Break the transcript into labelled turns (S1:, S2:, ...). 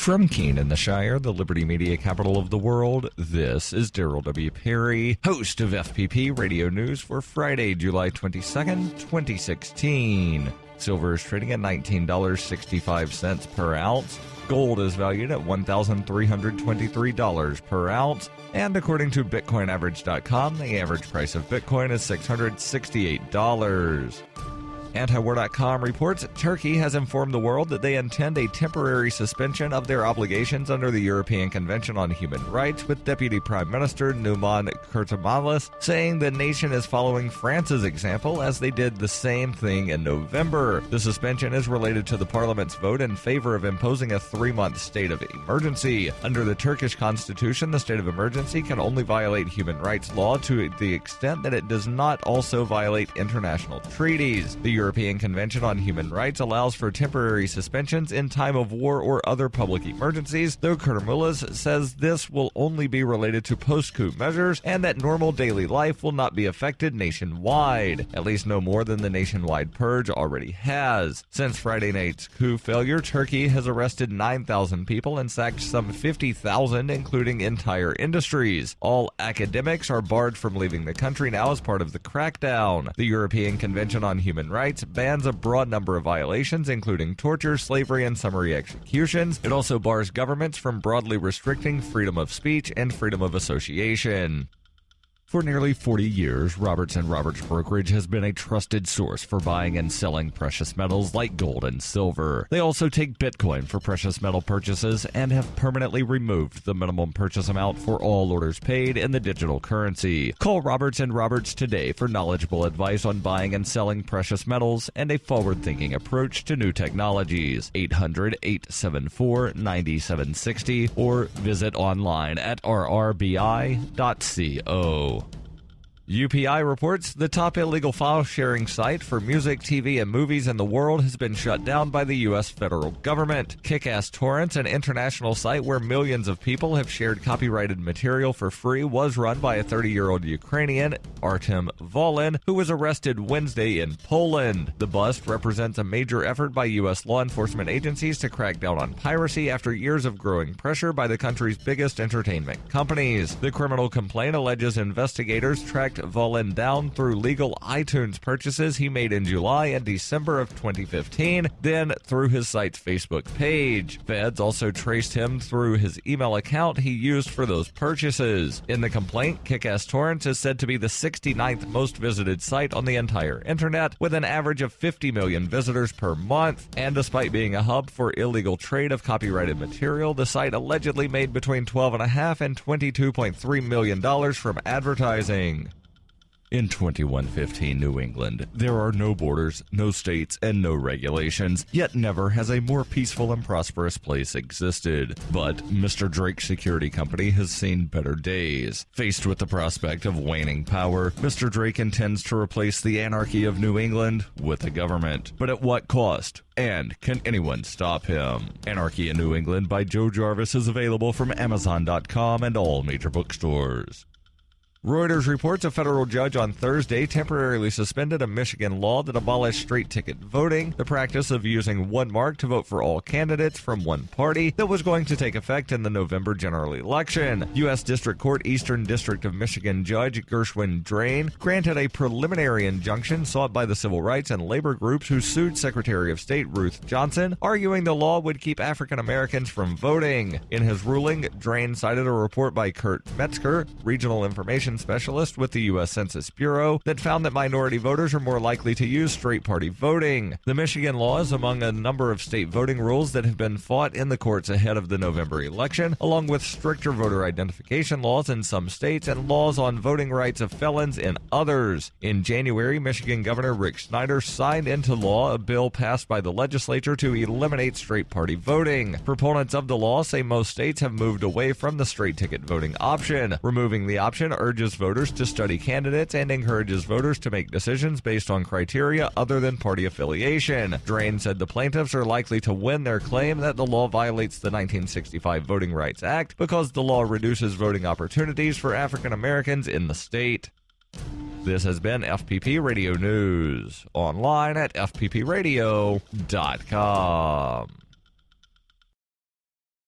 S1: From Keene in the Shire, the Liberty Media capital of the world, this is Daryl W. Perry, host of FPP Radio News for Friday, July 22nd, 2016. Silver is trading at $19.65 per ounce. Gold is valued at $1,323 per ounce. And according to BitcoinAverage.com, the average price of Bitcoin is $668. Antiwar.com reports Turkey has informed the world that they intend a temporary suspension of their obligations under the European Convention on Human Rights, with Deputy Prime Minister Numan Kurtulmuş saying the nation is following France's example as they did the same thing in November. The suspension is related to the parliament's vote in favor of imposing a 3-month state of emergency. Under the Turkish constitution, the state of emergency can only violate human rights law to the extent that it does not also violate international treaties. The European Convention on Human Rights allows for temporary suspensions in time of war or other public emergencies, though Kurtulmuş says this will only be related to post-coup measures and that normal daily life will not be affected nationwide, at least no more than the nationwide purge already has. Since Friday night's coup failure, Turkey has arrested 9,000 people and sacked some 50,000, including entire industries. All academics are barred from leaving the country now as part of the crackdown. The European Convention on Human Rights bans a broad number of violations, including torture, slavery, and summary executions. It also bars governments from broadly restricting freedom of speech and freedom of association. For nearly 40 years, Roberts & Roberts Brokerage has been a trusted source for buying and selling precious metals like gold and silver. They also take Bitcoin for precious metal purchases and have permanently removed the minimum purchase amount for all orders paid in the digital currency. Call Roberts & Roberts today for knowledgeable advice on buying and selling precious metals and a forward-thinking approach to new technologies. 800-874-9760 or visit online at rrbi.co. UPI reports the top illegal file-sharing site for music, TV, and movies in the world has been shut down by the U.S. federal government. Kickass Torrents, an international site where millions of people have shared copyrighted material for free, was run by a 30-year-old Ukrainian, Artem Volin, who was arrested Wednesday in Poland. The bust represents a major effort by U.S. law enforcement agencies to crack down on piracy after years of growing pressure by the country's biggest entertainment companies. The criminal complaint alleges investigators tracked Volin down through legal iTunes purchases he made in July and December of 2015, then through his site's Facebook page. Feds also traced him through his email account he used for those purchases. In the complaint, Kickass Torrents is said to be the 69th most visited site on the entire internet, with an average of 50 million visitors per month. And despite being a hub for illegal trade of copyrighted material, the site allegedly made between $12.5 and $22.3 million from advertising. In 2115 New England, there are no borders, no states, and no regulations, yet never has a more peaceful and prosperous place existed. But Mr. Drake's security company has seen better days. Faced with the prospect of waning power, Mr. Drake intends to replace the anarchy of New England with a government. But at what cost? And can anyone stop him? Anarchy in New England by Joe Jarvis is available from Amazon.com and all major bookstores. Reuters reports a federal judge on Thursday temporarily suspended a Michigan law that abolished straight-ticket voting, the practice of using one mark to vote for all candidates from one party that was going to take effect in the November general election. U.S. District Court Eastern District of Michigan Judge Gershwin Drain granted a preliminary injunction sought by the civil rights and labor groups who sued Secretary of State Ruth Johnson, arguing the law would keep African Americans from voting. In his ruling, Drain cited a report by Kurt Metzger, regional information specialist with the U.S. Census Bureau, that found that minority voters are more likely to use straight-party voting. The Michigan law is among a number of state voting rules that have been fought in the courts ahead of the November election, along with stricter voter identification laws in some states and laws on voting rights of felons in others. In January, Michigan Governor Rick Snyder signed into law a bill passed by the legislature to eliminate straight-party voting. Proponents of the law say most states have moved away from the straight-ticket voting option. Removing the option urges voters to study candidates and encourages voters to make decisions based on criteria other than party affiliation. Drain said the plaintiffs are likely to win their claim that the law violates the 1965 Voting Rights Act because the law reduces voting opportunities for African Americans in the state. This has been FPP Radio News, online at fppradio.com.